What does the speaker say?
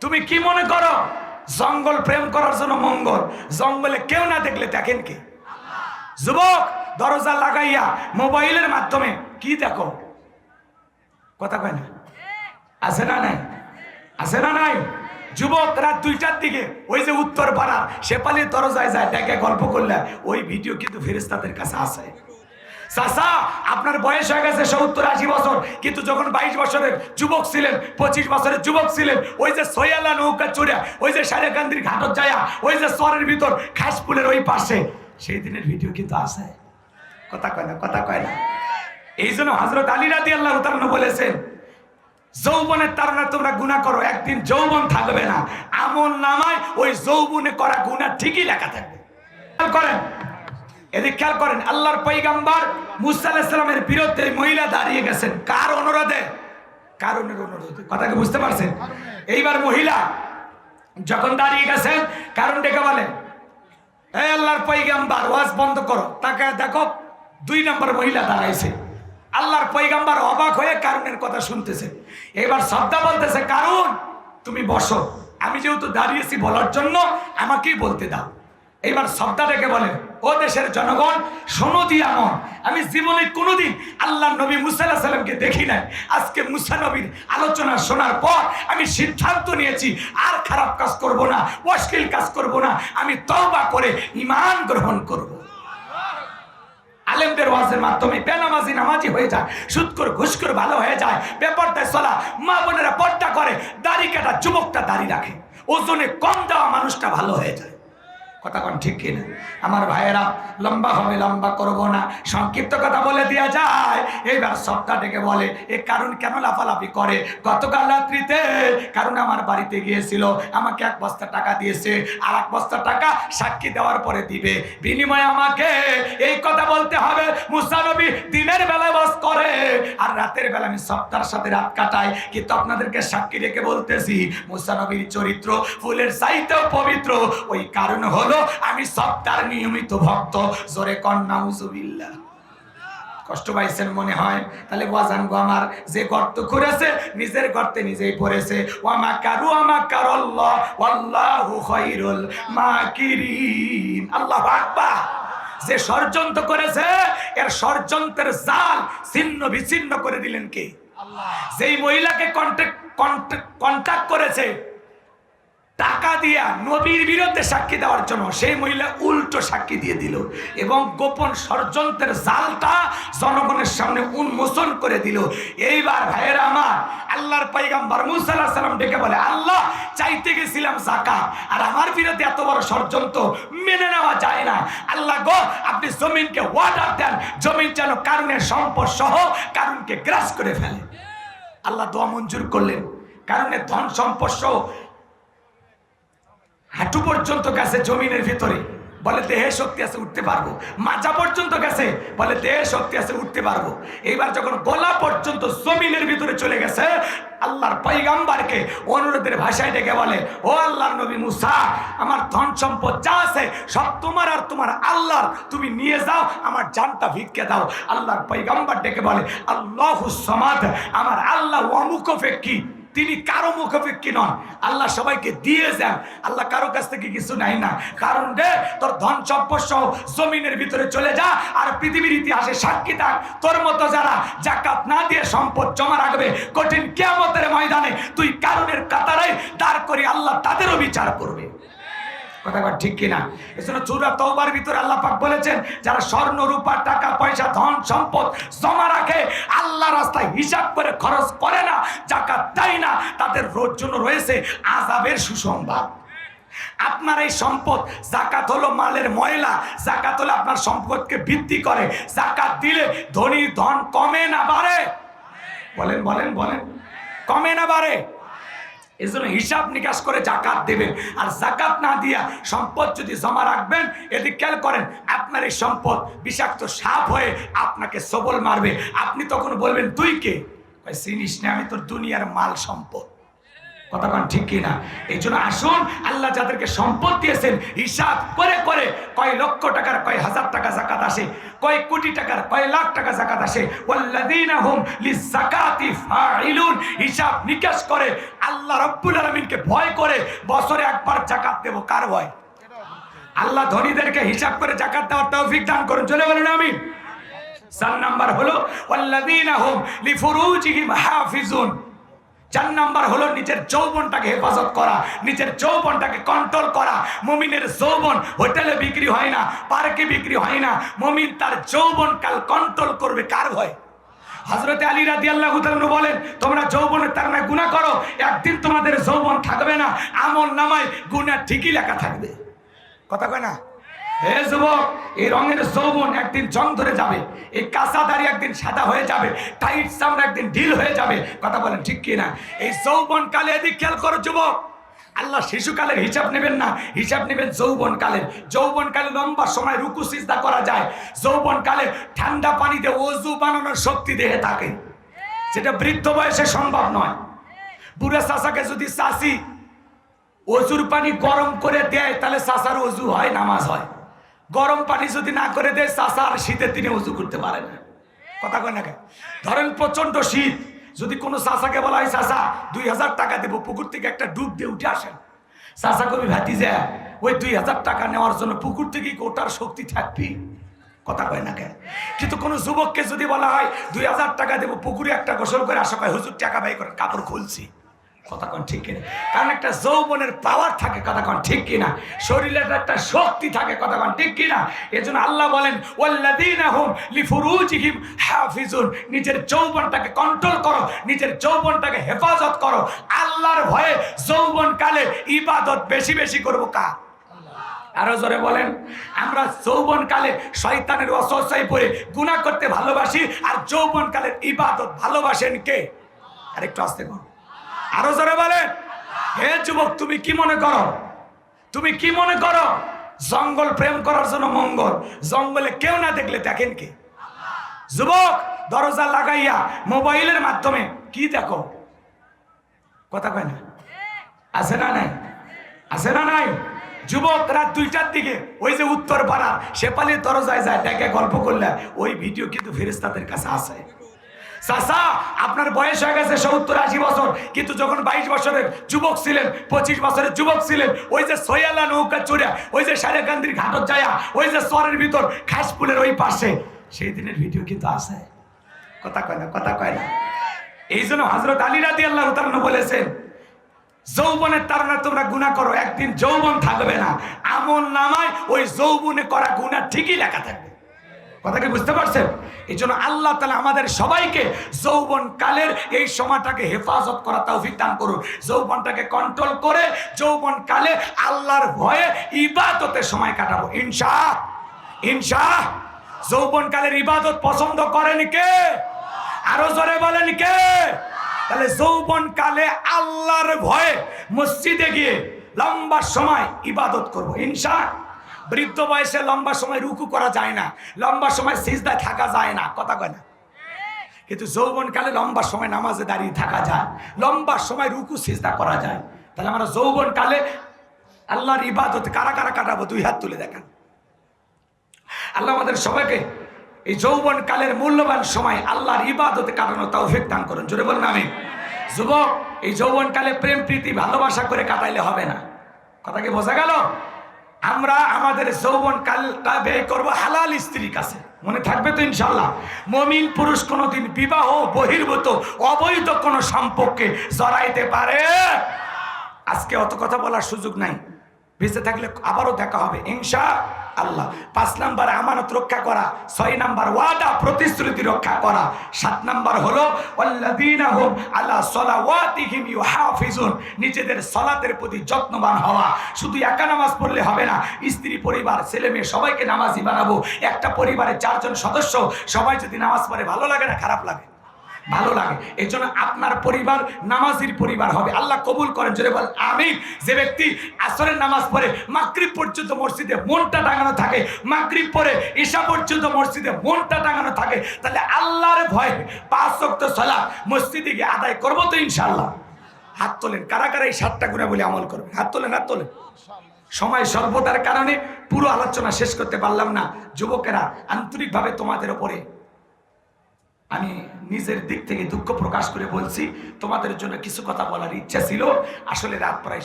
তুমি কি মনে করো জঙ্গল প্রেম করার জন্য মঙ্গল? জঙ্গলে কেউ না দেখলে দেখেন কি? যুবক দরজা লাগাইয়া মোবাইলের মাধ্যমে কি দেখো? কথা কয় না? আছে না নাই? আছে না নাই? যুবক রাত 2টার দিকে ওই যে উত্তর পাড়ার শেপালির দরজায় যায়, দেখে গল্প করলে ওই ভিডিও কিন্তু ফেরেশতাদের কাছে আছে। চাচা আপনার বয়স হয়ে গেছে 70-80 বছর, কিন্তু যখন 22 বছরের যুবক ছিলেন, 25 বছরের যুবক ছিলেন, ওই যে সয়ালা নৌকা চড়া ওই যে সারেকান্দির ঘাটত যায়া ওই যে চরের ভিতর খাসপুলের ওই পাশে, সেই দিনের ভিডিও কিন্তু আছে। কথা কয় না? কথা কয় না? এই জন্য হযরত আলী রাদিয়াল্লাহু তাআলা বলেছেন, যৌবনের তাড়না তোমরা গুনাহ করো, একদিন যৌবন থাকবে না, আমল নামায় ওই যৌবনে করা গুনাহ ঠিকই লেখা থাকবে। খেয়াল করেন, এদিকে খেয়াল করেন, আল্লাহর পয়গম্বর মুসা আলাইহিস সালামের বিরুদ্ধে মহিলা দাঁড়িয়ে গেছেন কার অনুরোধে? কারণের অনুরোধে। কথা কি বুঝতে পারছেন? এইবার মহিলা যখন দাঁড়িয়ে গেছেন, কারণ ডেকে বলেন, এই আল্লাহর পয়গম্বর ওয়াজ বন্ধ করো। তাকে দেখো 2 নম্বর মহিলা দাঁড়াইছে। আল্লাহর পয়গম্বর অবাক হয়ে কারণের কথা শুনতেছে। এবার শ্রদ্ধা বলতেছে, কারণ তুমি বসো, আমি যেহেতু দাঁড়িয়েছি বলার জন্য আমাকেই বলতে দাও। এইবার শ্রদ্ধা ডেকে বলেন, ও দেশের জনগণ শোনো দিয়া মন, আমি জীবনে কোনোদিন আল্লাহ নবী মুসা আলাইহিস সালামকে দেখি নাই। আজকে মুসা নবীর আলোচনা শোনার পর আমি সিদ্ধান্ত নিয়েছি আর খারাপ কাজ করব না, অশ্লীল কাজ করব না, আমি তওবা করে ঈমান গ্রহণ করব। আলেমদের ওয়াজের মাধ্যমে বেনামাজি নামাজি হয়ে যায়, সুদখোর ঘুষখোর ভালো হয়ে যায়, বেপরদায় চলা মা বোনেরা পর্দা করে, দাড়ি কাটা যুবকটা দাড়ি রাখে, ওজনে কম দেওয়া মানুষটা ভালো হয়ে যায়। কথা কোন ঠিক কিনা? আমার ভাইয়েরা, লম্বা হবে, লম্বা করব না, সংক্ষিপ্ত কথা বলে দেওয়া যায়। এইবার সপ্তাহ থেকে বলে, এ কারণ কেন লাফালাফি করে? গতকাল রাত্রিতে কারণ আমার বাড়িতে গিয়েছিল, আমাকে 1 বস্তা টাকা দিয়েছে, আর 1 বস্তা টাকা সাক্ষী দেওয়ার পরে দিবে, বিনিময়ে আমাকে এই কথা বলতে হবে। মুসা নবী দিনের বেলায় বাস করে আর রাতের বেলা আমি সপ্তাহের সাথে রাত কাটাই, কিন্তু আপনাদেরকে সাক্ষী রেখে বলতেছি মুসা নবীর চরিত্র ফুলের চাইতেও পবিত্র। ওই কারণ হলো আমি সপ্তাহের নিয়মিত ভক্ত। জোরে কন নাউজুবিল্লাহ। কষ্ট পাইছেন মনে হয়? তাহলে বাজান গো আমার, যে গর্ত করেছে নিজের গর্তে নিজেই পড়েছে। ওয়া মাকারু ওয়া মাকারাল্লাহ ওয়াল্লাহু খায়রুল মাকিরিন। আল্লাহু আকবার। যে ষড়যন্ত্র করেছে এর ষড়যন্ত্রের জাল ছিন্ন বিচ্ছিন্ন করে দিলেন কে? আল্লাহ। যেই মহিলাকে কন্টাক্ট করেছে টাকা দিয়া নবীর বিরুদ্ধে সাক্ষী দেওয়ার জন্য, সেই মহিলা উল্টো সাক্ষী দিয়ে দিল এবং গোপন ষড়যন্ত্রের জালটা জনগণের সামনে উন্মোচন করে দিল। এইবার ভাইয়েরা আমার, আল্লাহর পয়গম্বর মুসা আলাইহিস সালাম ডেকে বলে, আল্লাহ চাইতে গেছিলাম যাকাত, আর আমার বিরুদ্ধে এত বড় ষড়যন্ত্র মেনে নেওয়া যায় না। আল্লাহ গো, আপনি জমিনকে অর্ডার দেন, জমিন যেন কারণের সম্পদ সহ কারণকে গ্রাস করে ফেলে। আল্লাহ দোয়া মঞ্জুর করলেন। কারণের ধন সম্পদ সহ হাঁটু পর্যন্ত গেছে জমিনের ভিতরে, বলে দেহে শক্তি আছে উঠতে পারবো। মাজা পর্যন্ত গেছে, বলে দেহে শক্তি আছে উঠতে পারবো। এইবার যখন গলা পর্যন্ত জমিনের ভিতরে চলে গেছে, আল্লাহর পয়গম্বরকে অনুরোধের ভাষায় ডেকে বলে, ও আল্লাহর নবী মুসা, আমার ধন সম্পদ যা আছে সব তোমার আর তোমার আল্লাহর, তুমি নিয়ে যাও, আমার জানটা ভিক্ষে দাও। আল্লাহর পয়গম্বর ডেকে বলে, আল্লাহুস সামাদ, আমার আল্লাহ অমুখপেক্ষী, তিনি কারো মুখাপেক্ষী নন। আল্লাহ সবাইকে দিয়ে যান, আল্লাহ কারো কাছ থেকে কিছু নাই না। কারণ রে, তোর ধন সম্পদ সহ জমিনের ভিতরে চলে যা, আর পৃথিবীর ইতিহাসে সাক্ষী থাক, তোর মতো যারা যাকাত না দিয়ে সম্পদ জমা রাখবে, কঠিন কিয়ামতের ময়দানে তুই কারণের কাতারে দাঁড় করে আল্লাহ তাদেরও বিচার করবে। কথা ঠিক কিনা? এজন্য সূরা তাওবার ভিতরে আল্লাহ পাক বলেছেন, যারা স্বর্ণ রূপা টাকা পয়সা ধন সম্পদ জমা রাখে, আল্লাহ রাস্তায় হিসাব করে খরচ করে না, যাকাত দেয় না, তাদের জন্য রয়েছে আযাবের সুসংবাদ। আপনার এই সম্পদ, যাকাত হলো মালের ময়লা, যাকাত হলো আপনার সম্পদকে বৃদ্ধি করে। যাকাত দিলে ধনীর ধন কমে না বাড়ে? বলেন বলেন বলেন, কমে না বাড়ে? এজন্য হিসাব নিকাশ করে যাকাত দেবেন। আর যাকাত না দিয়া সম্পদ যদি জমা রাখবেন, এদিকে খেয়াল করেন, আপনার এই সম্পদ বিষাক্ত সাপ হয়ে আপনাকে সবল মারবে। আপনি তখন বলবেন, তুই কে? চিনিস না, আমি তোর দুনিয়ার মাল সম্পদ। কথা কোন ঠিক কিনা? এই জন্য আসুন, আল্লাহ যাদেরকে সম্পদ দিয়েছেন হিসাব করে করে, কয় লক্ষ টাকার কয় হাজার টাকা যাকাত আসে, কয় কোটি টাকার কয় লাখ টাকা যাকাত আসে, ওয়াল্লাযীনা হুম লিযাকাতি ফাইলুন, হিসাব নিকাশ করে আল্লাহ আল্লাহ রাব্বুল আলামিনকে ভয় করে বছরে একবার যাকাত দেব, কার ভয়? আল্লাহ ধনীদেরকে হিসাব করে যাকাত দেওয়ার তৌফিক দান করুন, চলে বলুন আমিন। 4 নাম্বার হলো ওয়াল্লাযীনা হুম লিফুরুজিহিম হাফিজুন। 4 নাম্বার হলো নিজের যৌবনটাকে হেফাজত করা, নিজের যৌবনটাকে কন্ট্রোল করা। মুমিনের যৌবন হোটেলে বিক্রি হয় না, পার্কে বিক্রি হয় না। মুমিন তার যৌবন কাল কন্ট্রোল করবে, কার ভয়? হযরতে আলী রাদিয়াল্লাহু তাআলা বলেন, তোমরা যৌবনের তাড়নায় গুনাহ করো, একদিন তোমাদের যৌবন থাকবে না, আমল নামায় গুনাহ ঠিকই লেখা থাকবে। কথা কয় না? হে যুবক, এই রঙের যৌবন একদিন জং ধরে যাবে, এই কাঁচা দাড়ি একদিন সাদা হয়ে যাবে, টাইট চামড়া একদিন ঢিল হয়ে যাবে। কথা বলেন ঠিক কি না? এই যৌবন কালে এদিক খেয়াল করো যুবক, আল্লাহ শিশুকালের হিসাব নেবেন না, হিসাব নেবেন যৌবন কালের। যৌবন কালে লম্বা সময় রুকু সিজদা করা যায়। যৌবন কালে ঠান্ডা পানিতে ওযু বানানোর শক্তি দেহে থাকে, যেটা বৃদ্ধ বয়সে সম্ভব নয়। বুড়া চাচাকে যদি চাচি ওযুর পানি গরম করে দেয়, তাহলে চাচার ওযু হয়, নামাজ হয়। গরম পানি যদি না করে দেয়, চাচা আর শীতের দিনে ওযু করতে পারে না। কথা কয় না? ধরেন প্রচন্ড শীত, যদি কোনো চাচাকে বলা হয় চাচা 2000 টাকা দেবো, পুকুর থেকে একটা ডুব দিয়ে উঠে আসেন, চাচা কবি ভাতিজা ওই 2000 টাকা নেওয়ার জন্য পুকুর থেকে ওটার শক্তি থাকবি? কথা কয় না কেন? কিন্তু কোনো যুবককে যদি বলা হয় 2000 টাকা দেবো, পুকুরে একটা গোসল করে আসা, কয় হুজুর টাকা ব্যয় করেন, কাপড় খুলছি। কথা কন ঠিক কিনা? কারণ একটা যৌবনের পাওয়ার থাকে, কথা কন ঠিক কিনা? শরীরের একটা শক্তি থাকে, কথা কন ঠিক কিনা? এজন্য আল্লাহ বলেন ওয়াল্লাযীনা হুম লিফুরুজিহিম হাফিজুন। নিজের যৌবনটাকে কন্ট্রোল করো, নিজের যৌবনটাকে হেফাজত করো। আল্লাহর ভয়ে যৌবন কালে ইবাদত বেশি বেশি করবো, কার? আরো জোরে বলেন। আমরা যৌবন কালে শয়তানের ওয়াসওয়াসায় পড়ে গুনাহ করতে ভালোবাসি, আর যৌবন কালের ইবাদত ভালোবাসেন কে? আরেকটু আস্তে করো, আরো জোরে বলেন। হে যুবক, তুমি কি মনে করো? তুমি কি মনে করো জঙ্গল প্রেম করার জন্য মঙ্গল? জঙ্গলে কেউ না দেখলে দেখেন কে? যুবক, দরজা লাগাইয়া মোবাইলের মাধ্যমে কি দেখো? কথা কয় না? আছে না নাই? আছে না নাই? যুবক রাত 2টার দিকে ওই যে উত্তর পাড়ার শেপালির দরজায় যায়, দেখে গল্প করলে ওই ভিডিও কিন্তু ফেরেশতাদের কাছে আসে। চাচা, আপনার বয়স হয়ে গেছে 70-80 বছর, কিন্তু যখন 22 বছরের যুবক ছিলেন, 25 বছরের যুবক ছিলেন, ওই যে সয়ালা নৌকা চড়া ওই যে সারেকান্দির ঘাটত যায়, ওই যে চরের ভিতর খাসপুলের ওই পাশে, সেই দিনের ভিডিও কিন্তু আছে। কথা কয় না? কথা কয় না? এই জন্য হযরত আলী রাদিয়াল্লাহু তাআলা বলেছেন, যৌবনের তাড়না তোমরা গুনাহ করো, একদিন যৌবন থাকবে না, আমল নামায় ওই যৌবনে করা গুনাহ ঠিকই লেখা থাকবে। কথা কি বুঝতে পারছেন? এই জন্য আল্লাহ তাআলা আমাদের সবাইকে যৌবন কালের এই সময়টাকে হেফাজত করা তৌফিক দান করুন। যৌবনটাকে কন্ট্রোল করে যৌবন কালে আল্লাহর ভয়ে ইবাদতের সময় কাটাবো ইনশাআল্লাহ। ইনশাআল্লাহ। যৌবন কালের ইবাদত পছন্দ করেন কে? আরো জোরে বলেন কে? তাহলে যৌবন কালে আল্লাহর ভয়ে মসজিদে গিয়ে লম্বা সময় ইবাদত করব ইনশাআল্লাহ। বৃদ্ধ বয়সে লম্বা সময় রুকু করা যায় না, লম্বা সময় সিজদায় থাকা যায় না। কথা কয় না? কিন্তু যৌবন কালে লম্বা সময় নামাজে দাঁড়িয়ে থাকা যায়, লম্বা সময় রুকু সিজদা করা যায়। তাহলে আমরা যৌবন কালে আল্লাহর ইবাদত কারা কারা কাটাবো? 2 হাত তুলে দেখান। আল্লাহ আমাদের সবাইকে এই যৌবন কালের মূল্যবান সময় আল্লাহর ইবাদতে কাটানো তৌফিক দান করুন, জোরে বলুন আমিন। যুবক, এই যৌবন কালে প্রেম প্রীতি ভালোবাসা করে কাটাইলে হবে না। কথা কি বোঝা গেল? আমরা আমাদের যৌবন কালটা ব্যয় করবো হালাল স্ত্রীর কাছে, মনে থাকবে তো ইনশাআল্লাহ? মুমিন পুরুষ কোনোদিন বিবাহ বহির্ভূত অবৈধ কোনো সম্পর্কে জড়াইতে পারে। আজকে অত কথা বলার সুযোগ নাই, বেঁচে থাকলে আবারও দেখা হবে ইনশাআল্লাহ। 5 নাম্বার আমানত রক্ষা করা, 6 নাম্বার ওয়াদা প্রতিশ্রুতি রক্ষা করা, 7 নাম্বার হলো ওয়াল্লাযীনা হুম আলা সালাওয়াতিহিম ইউহাফিজুন, নিজেদের সালাতের প্রতি যত্নবান হওয়া। শুধু একা নামাজ পড়লে হবে না, স্ত্রী পরিবার ছেলে মেয়ে সবাইকে নামাজি বানাবো। একটা পরিবারে 4 জন সদস্য, সবাই যদি নামাজ পড়ে ভালো লাগে না খারাপ লাগে? ভালো লাগে। এই জন্য আপনার পরিবার নামাজির পরিবার হবে। আল্লাহ কবুল করেন, জোরে বল আমিন। যে ব্যক্তি আসরের নামাজ পড়ে মাগরিব পর্যন্ত মসজিদে মনটা টাঙানো থাকে, মাগরিব পড়ে ঈশা পর্যন্ত মসজিদে মনটা টাঙানো থাকে, তাহলে আল্লাহর ভয়ে 5 ওয়াক্ত সালাত মসজিদে গিয়ে আদায় করবো তো ইনশাআল্লাহ। হাত তোলেন কারা কারা এই 7টা গুনাহ বলে আমল করবেন? হাত তোলেন, হাত তোলেন। সময় স্বল্পতার কারণে পুরো আলোচনা শেষ করতে পারলাম না। যুবকেরা, আন্তরিকভাবে তোমাদের ওপরে আমি নিজের দিক থেকে দুঃখ প্রকাশ করে বলছি, তোমাদের জন্য কিছু কথা বলার ইচ্ছা ছিল, আসলে রাত প্রায়